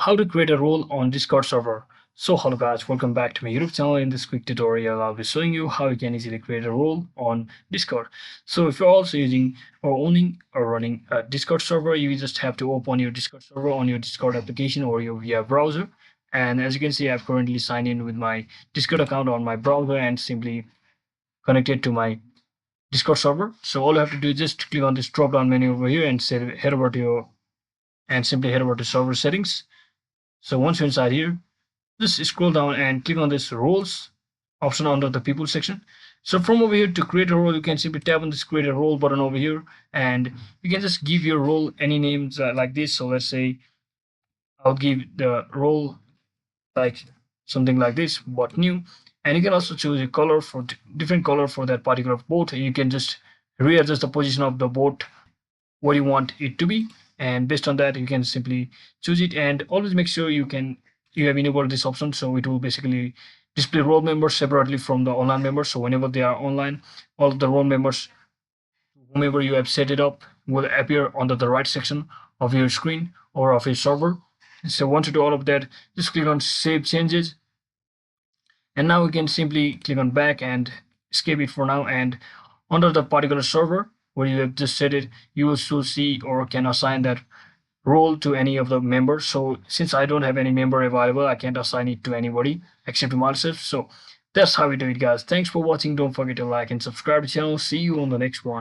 How to create a role on Discord server. So hello guys, welcome back to my YouTube channel. In this quick tutorial, I'll be showing you how you can easily create a role on Discord. So if you're also using or owning or running a Discord server, you just have to open your Discord server on your Discord application or your via browser. And as you can see, I've currently signed in with my Discord account on my browser and simply connected to my Discord server. So all you have to do is just click on this drop down menu over here and head over to your and simply head over to server settings. So once you're inside here, just scroll down and click on this roles option under the people section. So from over here to create a role, you can simply tap on this create a role button over here, and you can just give your role any names like this. So let's say I'll give the role like something like this, bot new, and you can also choose a color for different color for that particular bot. You can just readjust the position of the bot what you want it to be, and based on that you can simply choose it. And always make sure you have enabled this option, so it will basically display role members separately from the online members. So whenever they are online, all of the role members whomever you have set it up will appear under the right section of your screen or of your server. So once you do all of that, just click on save changes, and now we can simply click on back and escape it for now. And under the particular server where you have just set it, you will still see or can assign that role to any of the members. So since I don't have any member available, I can't assign it to anybody except myself. So that's how we do it, guys. Thanks for watching. Don't forget to like and subscribe to the channel. See you on the next one.